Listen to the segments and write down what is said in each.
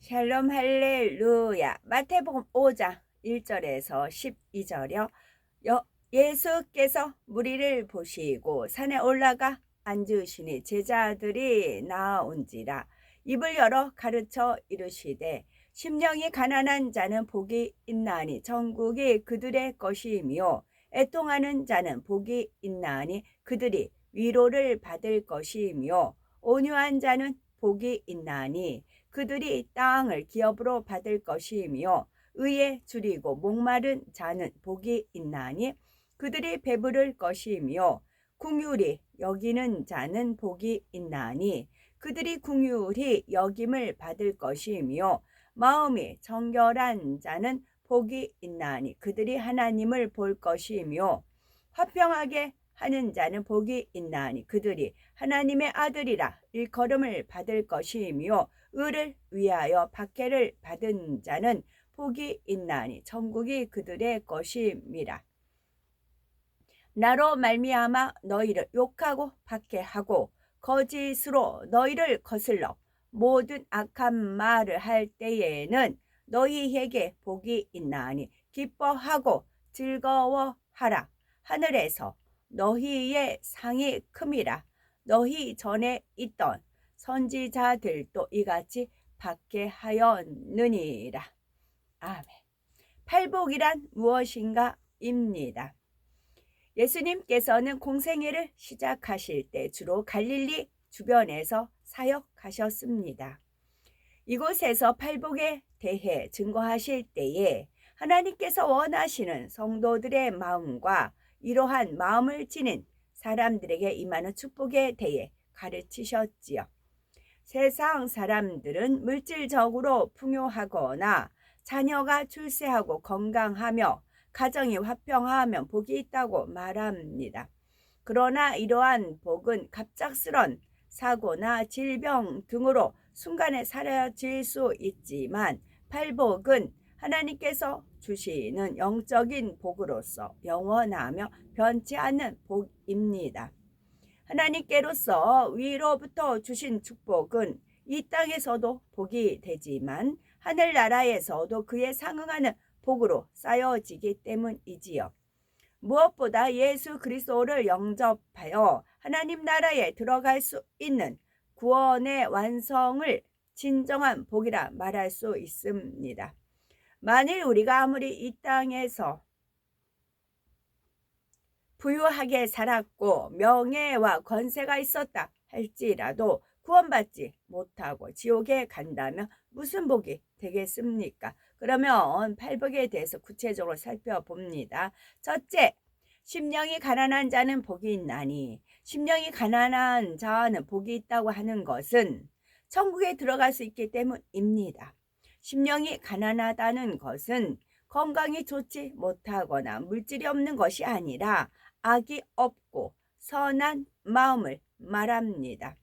샬롬 할렐루야. 마태복음 5장 1절에서 12절이요. 예수께서 무리를 보시고 산에 올라가 앉으시니 제자들이 나온지라. 입을 열어 가르쳐 이르시되 심령이 가난한 자는 복이 있나니 천국이 그들의 것이며 애통하는 자는 복이 있나니 그들이 위로를 받을 것이며 온유한 자는 복이 있나니 그들이 땅을 기업으로 받을 것이며 의에 줄이고 목마른 자는 복이 있나니 그들이 배부를 것이며 긍휼히 여기는 자는 복이 있나니 그들이 긍휼히 여김을 받을 것이며 마음이 정결한 자는 복이 있나니 그들이 하나님을 볼 것이며 화평하게 하는 자는 복이 있나니 그들이 하나님의 아들이라 일컬음을 받을 것이며 의를 위하여 박해를 받은 자는 복이 있나니 천국이 그들의 것임이라. 나로 말미암아 너희를 욕하고 박해하고 거짓으로 너희를 거슬러 모든 악한 말을 할 때에는 너희에게 복이 있나니 기뻐하고 즐거워하라. 하늘에서 너희의 상이 큼이라. 너희 전에 있던 선지자들도 이같이 박해하였느니라. 아멘. 팔복이란 무엇인가 입니다. 예수님께서는 공생애를 시작하실 때 주로 갈릴리 주변에서 사역하셨습니다. 이곳에서 팔복에 대해 증거하실 때에 하나님께서 원하시는 성도들의 마음과 이러한 마음을 지닌 사람들에게 임하는 축복에 대해 가르치셨지요. 세상 사람들은 물질적으로 풍요하거나 자녀가 출세하고 건강하며 가정이 화평하면 복이 있다고 말합니다. 그러나 이러한 복은 갑작스런 사고나 질병 등으로 순간에 사라질 수 있지만 팔복은 하나님께서 주시는 영적인 복으로서 영원하며 변치 않는 복입니다. 하나님께로서 위로부터 주신 축복은 이 땅에서도 복이 되지만 하늘나라에서도 그에 상응하는 복으로 쌓여지기 때문이지요. 무엇보다 예수 그리스도를 영접하여 하나님 나라에 들어갈 수 있는 구원의 완성을 진정한 복이라 말할 수 있습니다. 만일 우리가 아무리 이 땅에서 부유하게 살았고 명예와 권세가 있었다 할지라도 구원받지 못하고 지옥에 간다면 무슨 복이 되겠습니까? 그러면 팔복에 대해서 구체적으로 살펴봅니다. 첫째, 심령이 가난한 자는 복이 있나니. 심령이 가난한 자는 복이 있다고 하는 것은 천국에 들어갈 수 있기 때문입니다. 심령이 가난하다는 것은 건강이 좋지 못하거나 물질이 없는 것이 아니라 악이 없고 선한 마음을 말합니다.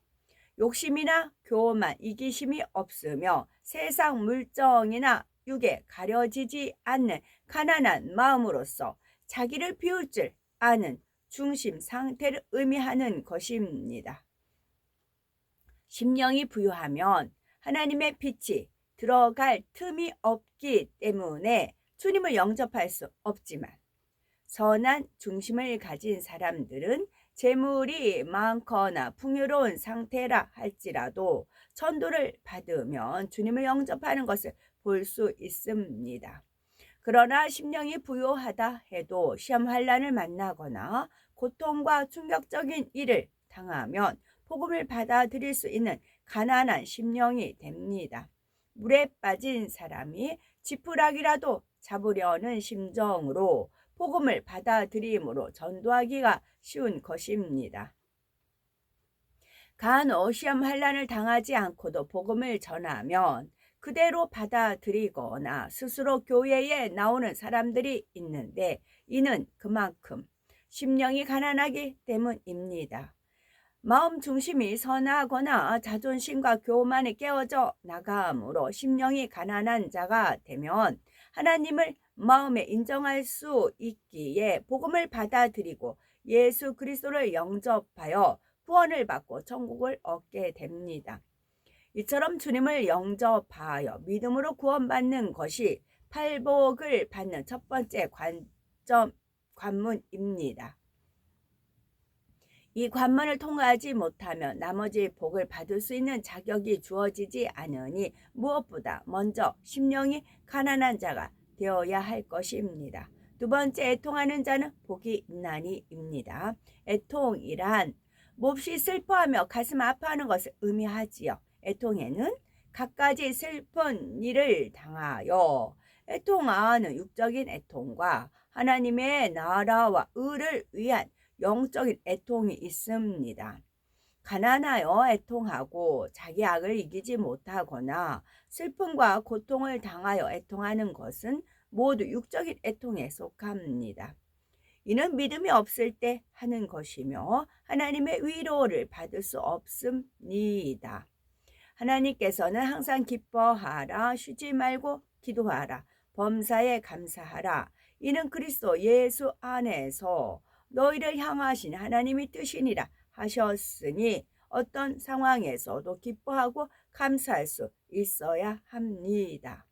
욕심이나 교만, 이기심이 없으며 세상 물정이나 육에 가려지지 않는 가난한 마음으로서 자기를 비울 줄 아는 중심 상태를 의미하는 것입니다. 심령이 부유하면 하나님의 빛이 들어갈 틈이 없기 때문에 주님을 영접할 수 없지만 선한 중심을 가진 사람들은 재물이 많거나 풍요로운 상태라 할지라도 천도를 받으면 주님을 영접하는 것을 볼 수 있습니다. 그러나 심령이 부요하다 해도 시험 환난을 만나거나 고통과 충격적인 일을 당하면 복음을 받아들일 수 있는 가난한 심령이 됩니다. 물에 빠진 사람이 지푸라기라도 잡으려는 심정으로 복음을 받아들임으로 전도하기가 쉬운 것입니다. 간혹 시험 환난을 당하지 않고도 복음을 전하면 그대로 받아들이거나 스스로 교회에 나오는 사람들이 있는데 이는 그만큼 심령이 가난하기 때문입니다. 마음 중심이 선하거나 자존심과 교만이 깨어져 나감으로 심령이 가난한 자가 되면 하나님을 마음에 인정할 수 있기에 복음을 받아들이고 예수 그리스도를 영접하여 구원을 받고 천국을 얻게 됩니다. 이처럼 주님을 영접하여 믿음으로 구원받는 것이 팔복을 받는 첫 번째 관문입니다. 이 관문을 통과하지 못하면 나머지 복을 받을 수 있는 자격이 주어지지 않으니 무엇보다 먼저 심령이 가난한 자가 되어야 할 것입니다. 두 번째, 애통하는 자는 복이 있나니입니다. 애통이란 몹시 슬퍼하며 가슴 아파하는 것을 의미하지요. 애통에는 갖가지 슬픈 일을 당하여 애통하는 육적인 애통과 하나님의 나라와 의를 위한 영적인 애통이 있습니다. 가난하여 애통하고 자기 악을 이기지 못하거나 슬픔과 고통을 당하여 애통하는 것은 모두 육적인 애통에 속합니다. 이는 믿음이 없을 때 하는 것이며 하나님의 위로를 받을 수 없습니다. 하나님께서는 항상 기뻐하라, 쉬지 말고 기도하라, 범사에 감사하라. 이는 그리스도 예수 안에서 너희를 향하신 하나님의 뜻이니라 하셨으니 어떤 상황에서도 기뻐하고 감사할 수 있어야 합니다.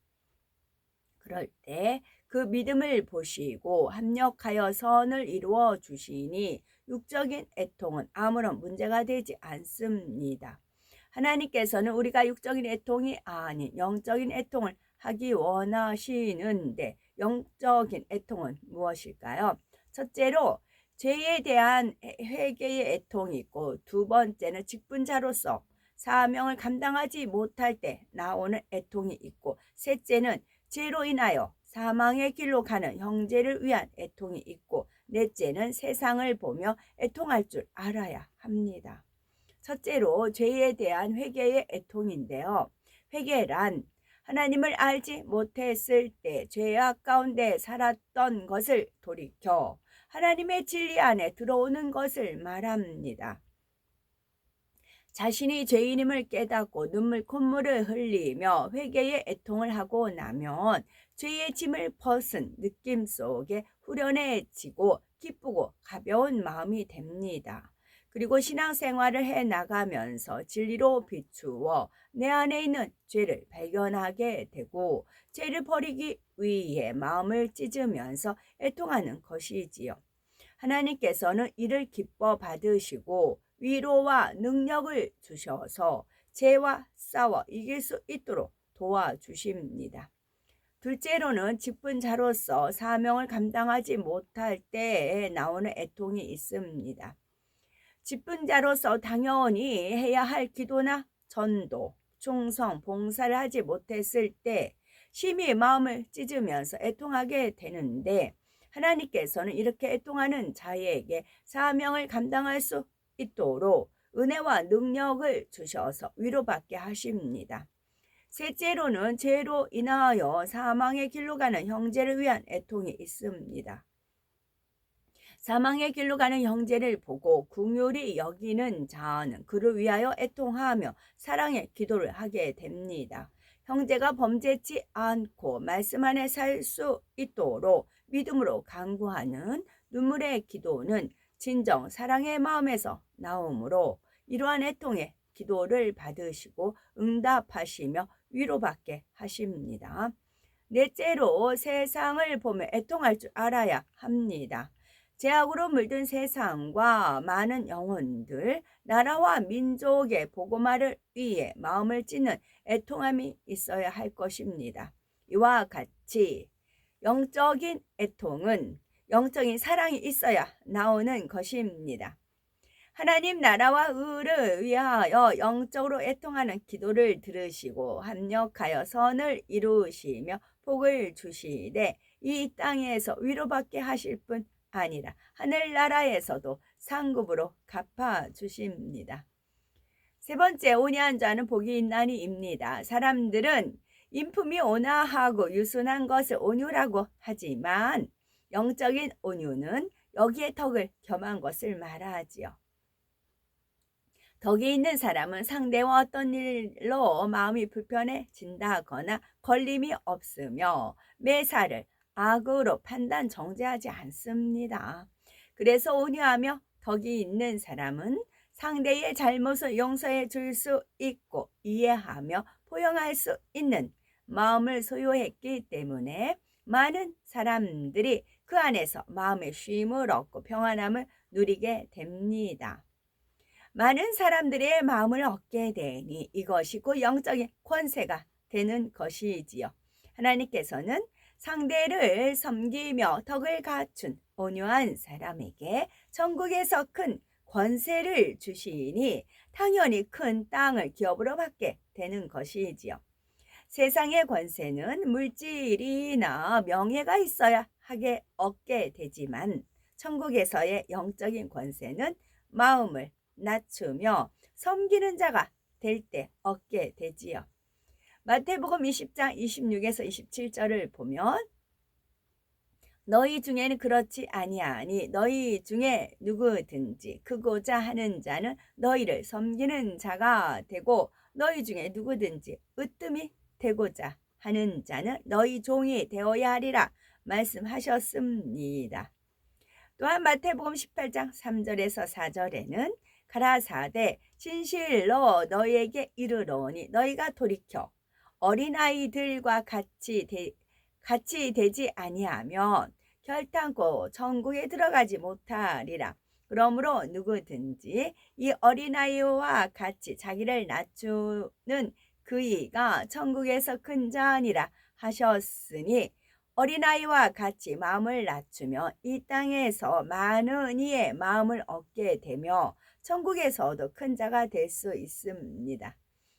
그럴 때 그 믿음을 보시고 합력하여 선을 이루어 주시니 육적인 애통은 아무런 문제가 되지 않습니다. 하나님께서는 우리가 육적인 애통이 아닌 영적인 애통을 하기 원하시는데 영적인 애통은 무엇일까요? 첫째로 죄에 대한 회개의 애통이 있고, 두 번째는 직분자로서 사명을 감당하지 못할 때 나오는 애통이 있고, 셋째는 죄로 인하여 사망의 길로 가는 형제를 위한 애통이 있고, 넷째는 세상을 보며 애통할 줄 알아야 합니다. 첫째로 죄에 대한 회개의 애통인데요. 회개란 하나님을 알지 못했을 때 죄악 가운데 살았던 것을 돌이켜 하나님의 진리 안에 들어오는 것을 말합니다. 자신이 죄인임을 깨닫고 눈물 콧물을 흘리며 회개의 애통을 하고 나면 죄의 짐을 벗은 느낌 속에 후련해지고 기쁘고 가벼운 마음이 됩니다. 그리고 신앙생활을 해 나가면서 진리로 비추어 내 안에 있는 죄를 발견하게 되고 죄를 버리기 위해 마음을 찢으면서 애통하는 것이지요. 하나님께서는 이를 기뻐 받으시고 위로와 능력을 주셔서 죄와 싸워 이길 수 있도록 도와주십니다. 둘째로는 직분자로서 사명을 감당하지 못할 때에 나오는 애통이 있습니다. 직분자로서 당연히 해야 할 기도나 전도, 충성, 봉사를 하지 못했을 때 심히 마음을 찢으면서 애통하게 되는데, 하나님께서는 이렇게 애통하는 자에게 사명을 감당할 수 있도록 은혜와 능력을 주셔서 위로받게 하십니다. 셋째로는 죄로 인하여 사망의 길로 가는 형제를 위한 애통이 있습니다. 사망의 길로 가는 형제를 보고 긍휼히 여기는 자는 그를 위하여 애통하며 사랑의 기도를 하게 됩니다. 형제가 범죄치 않고 말씀 안에 살 수 있도록 믿음으로 간구하는 눈물의 기도는 진정 사랑의 마음에서 나오므로 이러한 애통의 기도를 받으시고 응답하시며 위로받게 하십니다. 넷째로 세상을 보며 애통할 줄 알아야 합니다. 죄악으로 물든 세상과 많은 영혼들, 나라와 민족의 복음화를 위해 마음을 찢는 애통함이 있어야 할 것입니다. 이와 같이 영적인 애통은 영적인 사랑이 있어야 나오는 것입니다. 하나님 나라와 의를 위하여 영적으로 애통하는 기도를 들으시고 합력하여 선을 이루시며 복을 주시되 이 땅에서 위로받게 하실 뿐 아니라 하늘나라에서도 상급으로 갚아주십니다. 세 번째, 온유한 자는 복이 있나니입니다. 사람들은 인품이 온화하고 유순한 것을 온유라고 하지만 영적인 온유는 여기에 덕을 겸한 것을 말하지요. 덕이 있는 사람은 상대와 어떤 일로 마음이 불편해진다거나 걸림이 없으며 매사를 악으로 판단 정죄하지 않습니다. 그래서 온유하며 덕이 있는 사람은 상대의 잘못을 용서해 줄 수 있고 이해하며 포용할 수 있는 마음을 소유했기 때문에 많은 사람들이 그 안에서 마음의 쉼을 얻고 평안함을 누리게 됩니다. 많은 사람들의 마음을 얻게 되니 이것이 곧 영적인 권세가 되는 것이지요. 하나님께서는 상대를 섬기며 덕을 갖춘 온유한 사람에게 천국에서 큰 권세를 주시니 당연히 큰 땅을 기업으로 받게 되는 것이지요. 세상의 권세는 물질이나 명예가 있어야 하게 얻게 되지만 천국에서의 영적인 권세는 마음을 낮추며 섬기는 자가 될 때 얻게 되지요. 마태복음 20장 26에서 27절을 보면 너희 중에는 그렇지 아니하니 너희 중에 누구든지 크고자 하는 자는 너희를 섬기는 자가 되고 너희 중에 누구든지 으뜸이 되고자 하는 자는 너희 종이 되어야 하리라 말씀하셨습니다. 또한 마태복음 18장 3절에서 4절에는 가라사대 진실로 너희에게 이르노니 너희가 돌이켜 어린아이들과 같이 되지 아니하면 결단코 천국에 들어가지 못하리라. 그러므로 누구든지 이 어린아이와 같이 자기를 낮추는 그이가 천국에서 큰 자니라 하셨으니 어린아이와 같이 마음을 낮추며 이 땅에서 많은 이의 마음을 얻게 되며 천국에서도 큰 자가 될 수 있습니다.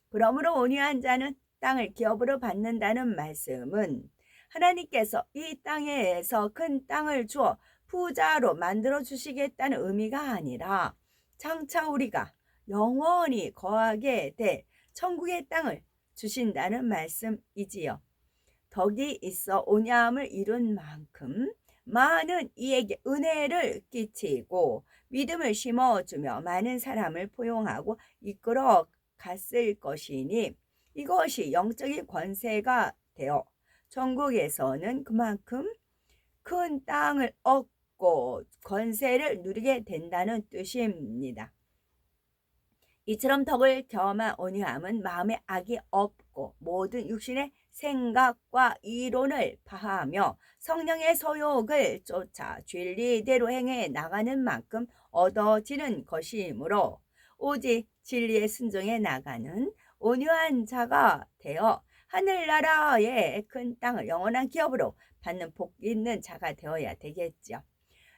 그러므로 온유한 자는 땅을 기업으로 받는다는 말씀은 하나님께서 이 땅에서 큰 땅을 주어 부자로 만들어 주시겠다는 의미가 아니라 장차 우리가 영원히 거하게 될 천국의 땅을 주신다는 말씀이지요. 덕이 있어 온유함을 이룬 만큼 많은 이에게 은혜를 끼치고 믿음을 심어주며 많은 사람을 포용하고 이끌어 갔을 것이니 이것이 영적인 권세가 되어 천국에서는 그만큼 큰 땅을 얻고 권세를 누리게 된다는 뜻입니다. 이처럼 덕을 경험한 온유함은 마음에 악이 없고 모든 육신의 생각과 이론을 파하며 성령의 소욕을 쫓아 진리대로 행해 나가는 만큼 얻어지는 것이므로 오직 진리에 순종해 나가는 온유한 자가 되어 하늘나라의 큰 땅을 영원한 기업으로 받는 복 있는 자가 되어야 되겠죠.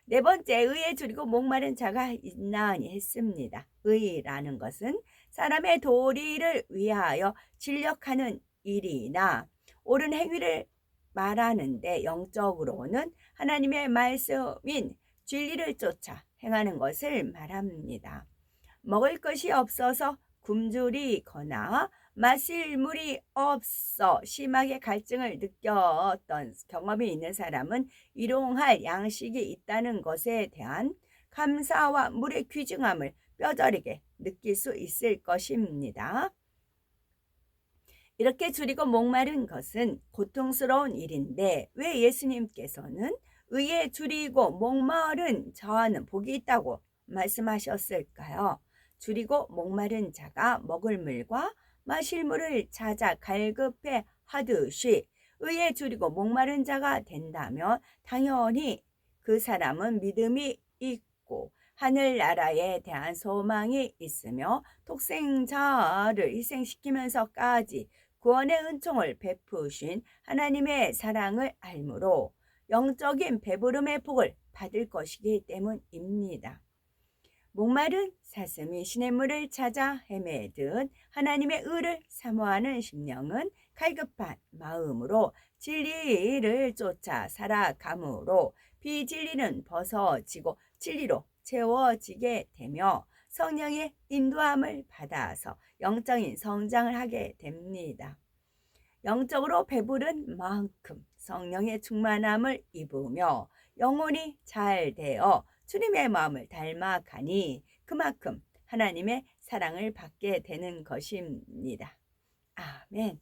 네 번째, 의에 줄이고 목마른 자가 있나니 했습니다. 의라는 것은 사람의 도리를 위하여 진력하는 일이나 옳은 행위를 말하는데 영적으로는 하나님의 말씀인 진리를 쫓아 행하는 것을 말합니다. 먹을 것이 없어서 굶주리거나 마실 물이 없어 심하게 갈증을 느꼈던 경험이 있는 사람은 일용할 양식이 있다는 것에 대한 감사와 물의 귀중함을 뼈저리게 느낄 수 있을 것입니다. 이렇게 줄이고 목마른 것은 고통스러운 일인데 왜 예수님께서는 의에 줄이고 목마른 자와는 복이 있다고 말씀하셨을까요? 줄이고 목마른 자가 먹을 물과 마실 물을 찾아 갈급해 하듯이 의에 줄이고 목마른 자가 된다면 당연히 그 사람은 믿음이 있고 하늘나라에 대한 소망이 있으며 독생자를 희생시키면서까지 구원의 은총을 베푸신 하나님의 사랑을 알므로 영적인 배부름의 복을 받을 것이기 때문입니다. 목마른 사슴이 시냇물을 찾아 헤매듯 하나님의 의를 사모하는 심령은 갈급한 마음으로 진리를 쫓아 살아가므로 비진리는 벗어지고 진리로 채워지게 되며 성령의 인도함을 받아서 영적인 성장을 하게 됩니다. 영적으로 배부른 만큼 성령의 충만함을 입으며 영혼이 잘 되어 주님의 마음을 닮아가니 그만큼 하나님의 사랑을 받게 되는 것입니다. 아멘.